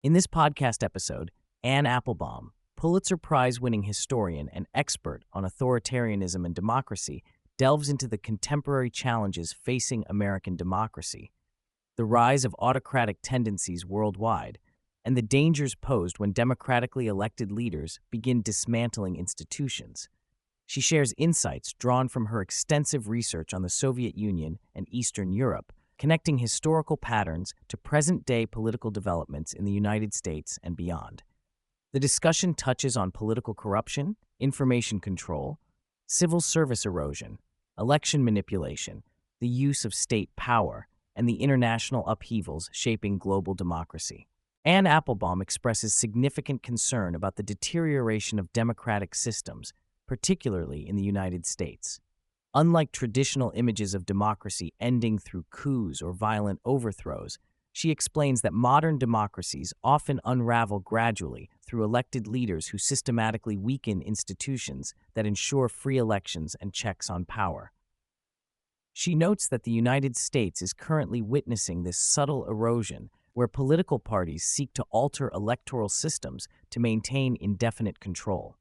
In this podcast episode, Anne Applebaum, Pulitzer Prize-winning historian and expert on authoritarianism and democracy, delves into the contemporary challenges facing American democracy, the rise of autocratic tendencies worldwide, and the dangers posed when democratically elected leaders begin dismantling institutions. She shares insights drawn from her extensive research on the Soviet Union and Eastern Europe, connecting historical patterns to present-day political developments in the United States and beyond. The discussion touches on political corruption, information control, civil service erosion, election manipulation, the use of state power, and the international upheavals shaping global democracy. Anne Applebaum expresses significant concern about the deterioration of democratic systems, particularly in the United States. Unlike traditional images of democracy ending through coups or violent overthrows, she explains that modern democracies often unravel gradually through elected leaders who systematically weaken institutions that ensure free elections and checks on power. She notes that the United States is currently witnessing this subtle erosion where political parties seek to alter electoral systems to maintain indefinite control.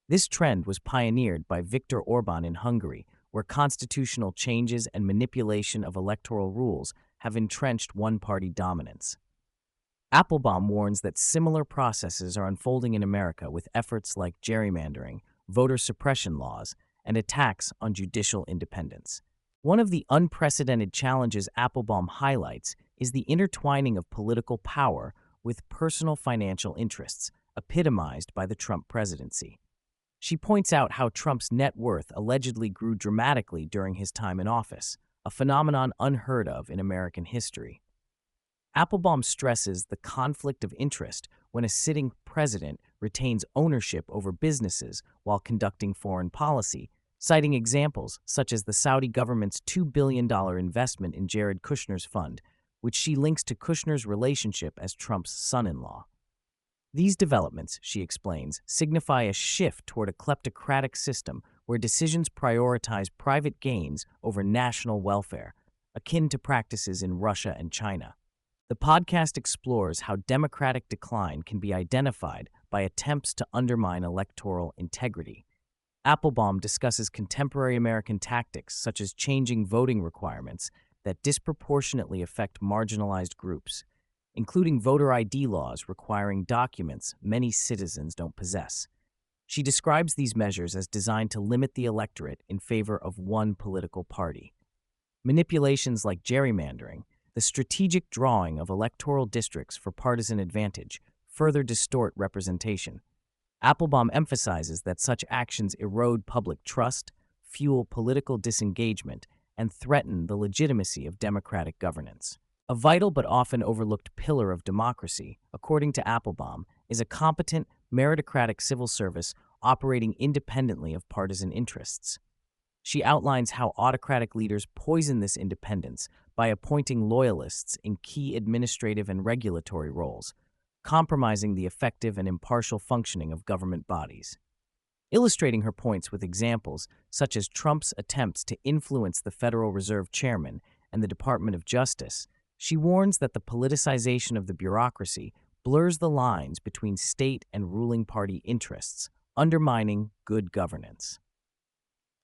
This trend was pioneered by Viktor Orban in Hungary, where constitutional changes and manipulation of electoral rules have entrenched one-party dominance. Applebaum warns that similar processes are unfolding in America with efforts like gerrymandering, voter suppression laws, and attacks on judicial independence. One of the unprecedented challenges Applebaum highlights is the intertwining of political power with personal financial interests, epitomized by the Trump presidency. She points out how Trump's net worth allegedly grew dramatically during his time in office, a phenomenon unheard of in American history. Applebaum stresses the conflict of interest when a sitting president retains ownership over businesses while conducting foreign policy, citing examples such as the Saudi government's $2 billion investment in Jared Kushner's fund, which she links to Kushner's relationship as Trump's son-in-law. These developments, she explains, signify a shift toward a kleptocratic system where decisions prioritize private gains over national welfare, akin to practices in Russia and China. The podcast explores how democratic decline can be identified by attempts to undermine electoral integrity. Applebaum discusses contemporary American tactics such as changing voting requirements that disproportionately affect marginalized groups, including voter ID laws requiring documents many citizens don't possess. She describes these measures as designed to limit the electorate in favor of one political party. Manipulations like gerrymandering, the strategic drawing of electoral districts for partisan advantage, further distort representation. Applebaum emphasizes that such actions erode public trust, fuel political disengagement, and threaten the legitimacy of democratic governance. A vital but often overlooked pillar of democracy, according to Applebaum, is a competent, meritocratic civil service operating independently of partisan interests. She outlines how autocratic leaders poison this independence by appointing loyalists in key administrative and regulatory roles, compromising the effective and impartial functioning of government bodies. Illustrating her points with examples such as Trump's attempts to influence the Federal Reserve Chairman and the Department of Justice, she warns that the politicization of the bureaucracy blurs the lines between state and ruling party interests, undermining good governance.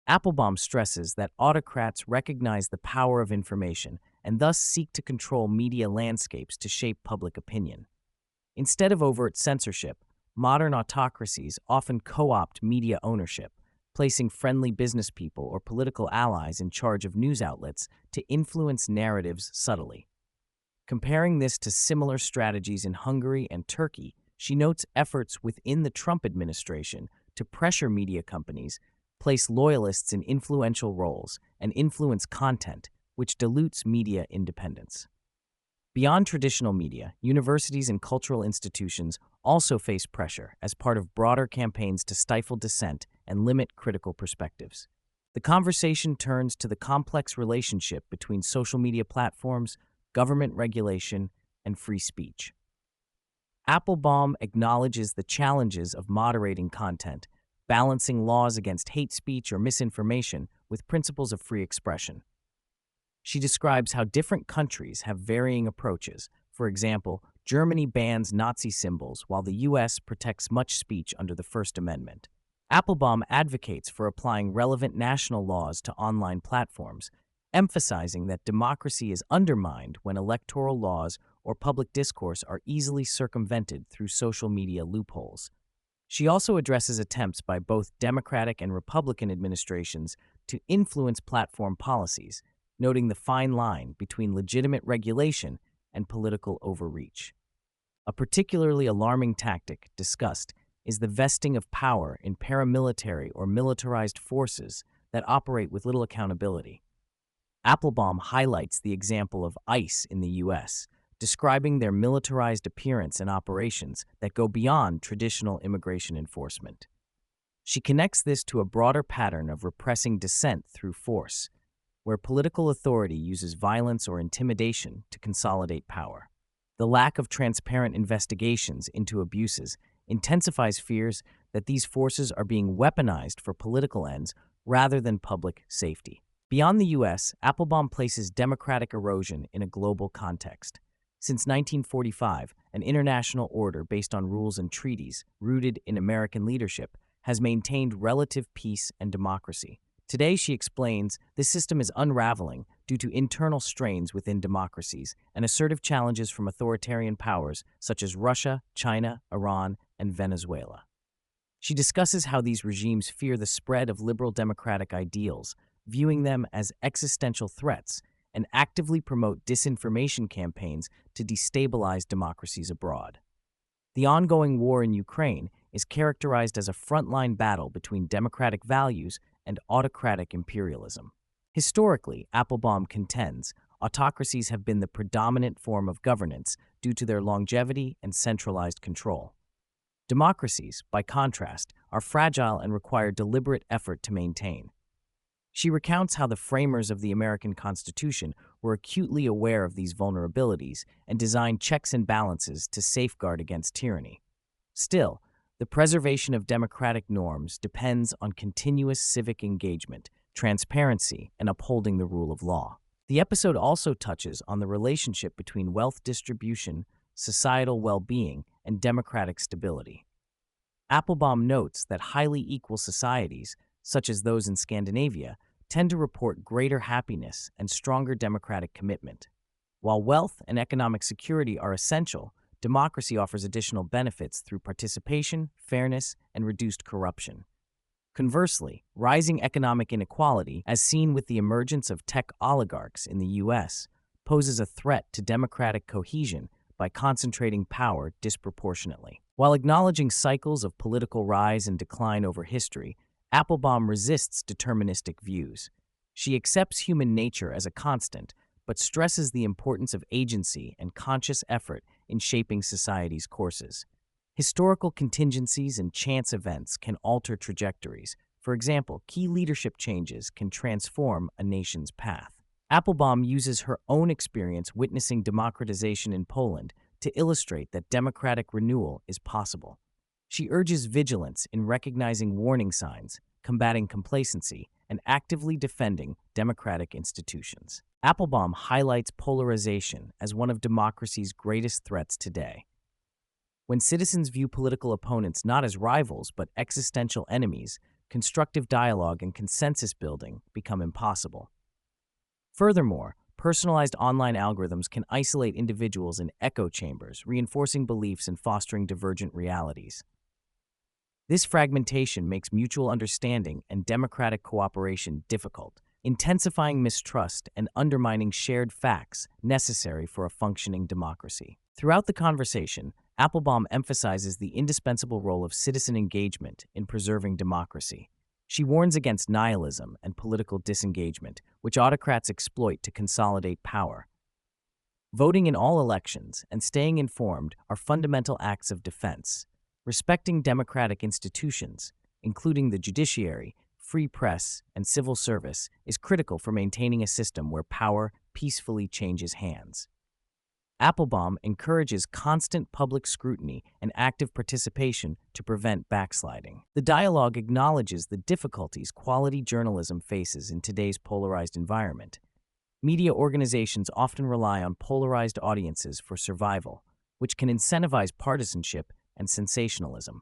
Applebaum stresses that autocrats recognize the power of information and thus seek to control media landscapes to shape public opinion. Instead of overt censorship, modern autocracies often co-opt media ownership, placing friendly business people or political allies in charge of news outlets to influence narratives subtly. Comparing this to similar strategies in Hungary and Turkey, she notes efforts within the Trump administration to pressure media companies, place loyalists in influential roles, and influence content, which dilutes media independence. Beyond traditional media, universities and cultural institutions also face pressure as part of broader campaigns to stifle dissent and limit critical perspectives. The conversation turns to the complex relationship between social media platforms, government regulation, and free speech. Applebaum acknowledges the challenges of moderating content, balancing laws against hate speech or misinformation with principles of free expression. She describes how different countries have varying approaches, For example, Germany bans Nazi symbols while the U.S. protects much speech under the First Amendment. Applebaum advocates for applying relevant national laws to online platforms, emphasizing that democracy is undermined when electoral laws or public discourse are easily circumvented through social media loopholes. She also addresses attempts by both Democratic and Republican administrations to influence platform policies, noting the fine line between legitimate regulation and political overreach. A particularly alarming tactic discussed is the vesting of power in paramilitary or militarized forces that operate with little accountability. Applebaum highlights the example of ICE in the U.S., describing their militarized appearance and operations that go beyond traditional immigration enforcement. She connects this to a broader pattern of repressing dissent through force, where political authority uses violence or intimidation to consolidate power. The lack of transparent investigations into abuses intensifies fears that these forces are being weaponized for political ends rather than public safety. Beyond the U.S., Applebaum places democratic erosion in a global context. Since 1945, an international order based on rules and treaties, rooted in American leadership, has maintained relative peace and democracy. Today, she explains, this system is unraveling due to internal strains within democracies and assertive challenges from authoritarian powers such as Russia, China, Iran, and Venezuela. She discusses how these regimes fear the spread of liberal democratic ideals, viewing them as existential threats, and actively promote disinformation campaigns to destabilize democracies abroad. The ongoing war in Ukraine is characterized as a frontline battle between democratic values and autocratic imperialism. Historically, Applebaum contends, autocracies have been the predominant form of governance due to their longevity and centralized control. Democracies, by contrast, are fragile and require deliberate effort to maintain. She recounts how the framers of the American Constitution were acutely aware of these vulnerabilities and designed checks and balances to safeguard against tyranny. Still, the preservation of democratic norms depends on continuous civic engagement, transparency, and upholding the rule of law. The episode also touches on the relationship between wealth distribution, societal well-being, and democratic stability. Applebaum notes that highly equal societies, such as those in Scandinavia, tend to report greater happiness and stronger democratic commitment. While wealth and economic security are essential, democracy offers additional benefits through participation, fairness, and reduced corruption. Conversely, rising economic inequality, as seen with the emergence of tech oligarchs in the U.S., poses a threat to democratic cohesion by concentrating power disproportionately. While acknowledging cycles of political rise and decline over history, Applebaum resists deterministic views. She accepts human nature as a constant, but stresses the importance of agency and conscious effort in shaping society's courses. Historical contingencies and chance events can alter trajectories. For example, key leadership changes can transform a nation's path. Applebaum uses her own experience witnessing democratization in Poland to illustrate that democratic renewal is possible. She urges vigilance in recognizing warning signs, combating complacency, and actively defending democratic institutions. Applebaum highlights polarization as one of democracy's greatest threats today. When citizens view political opponents not as rivals but existential enemies, constructive dialogue and consensus building become impossible. Furthermore, personalized online algorithms can isolate individuals in echo chambers, reinforcing beliefs and fostering divergent realities. This fragmentation makes mutual understanding and democratic cooperation difficult, intensifying mistrust and undermining shared facts necessary for a functioning democracy. Throughout the conversation, Applebaum emphasizes the indispensable role of citizen engagement in preserving democracy. She warns against nihilism and political disengagement, which autocrats exploit to consolidate power. Voting in all elections and staying informed are fundamental acts of defense. Respecting democratic institutions, including the judiciary, free press, and civil service, is critical for maintaining a system where power peacefully changes hands. Applebaum encourages constant public scrutiny and active participation to prevent backsliding. The dialogue acknowledges the difficulties quality journalism faces in today's polarized environment. Media organizations often rely on polarized audiences for survival, which can incentivize partisanship and sensationalism.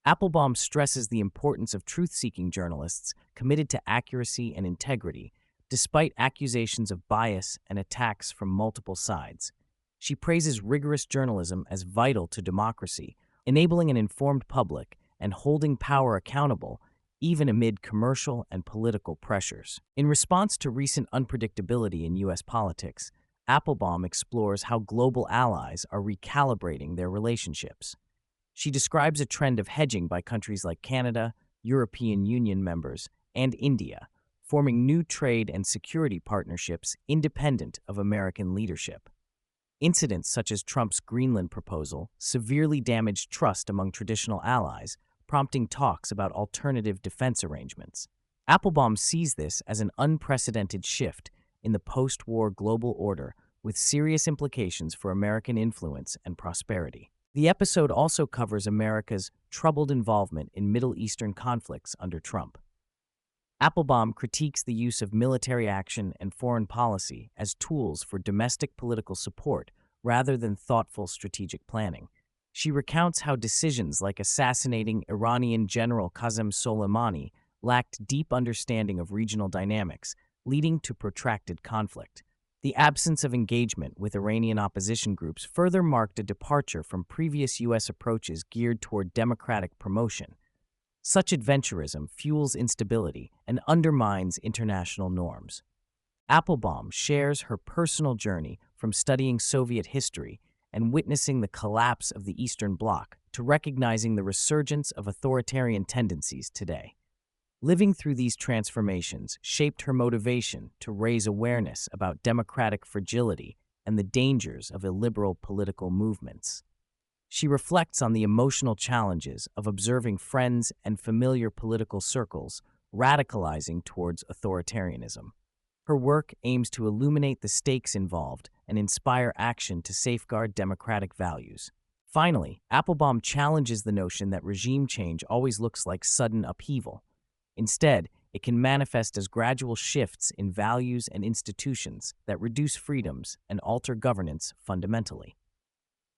Applebaum stresses the importance of truth-seeking journalists committed to accuracy and integrity, despite accusations of bias and attacks from multiple sides. She praises rigorous journalism as vital to democracy, enabling an informed public and holding power accountable even amid commercial and political pressures. In response to recent unpredictability in U.S. politics, Applebaum explores how global allies are recalibrating their relationships. She describes a trend of hedging by countries like Canada, European Union members, and India, forming new trade and security partnerships independent of American leadership. Incidents such as Trump's Greenland proposal severely damaged trust among traditional allies, prompting talks about alternative defense arrangements. Applebaum sees this as an unprecedented shift in the post-war global order with serious implications for American influence and prosperity. The episode also covers America's troubled involvement in Middle Eastern conflicts under Trump. Applebaum critiques the use of military action and foreign policy as tools for domestic political support rather than thoughtful strategic planning. She recounts how decisions like assassinating Iranian General Qasem Soleimani lacked deep understanding of regional dynamics, leading to protracted conflict. The absence of engagement with Iranian opposition groups further marked a departure from previous U.S. approaches geared toward democratic promotion. Such adventurism fuels instability and undermines international norms. Applebaum shares her personal journey from studying Soviet history and witnessing the collapse of the Eastern Bloc to recognizing the resurgence of authoritarian tendencies today. Living through these transformations shaped her motivation to raise awareness about democratic fragility and the dangers of illiberal political movements. She reflects on the emotional challenges of observing friends and familiar political circles radicalizing towards authoritarianism. Her work aims to illuminate the stakes involved and inspire action to safeguard democratic values. Finally, Applebaum challenges the notion that regime change always looks like sudden upheaval. Instead, it can manifest as gradual shifts in values and institutions that reduce freedoms and alter governance fundamentally.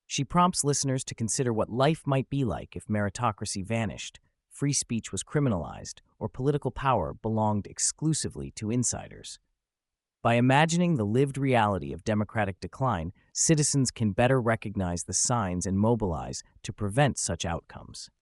She prompts listeners to consider what life might be like if meritocracy vanished, free speech was criminalized, or political power belonged exclusively to insiders. By imagining the lived reality of democratic decline, citizens can better recognize the signs and mobilize to prevent such outcomes.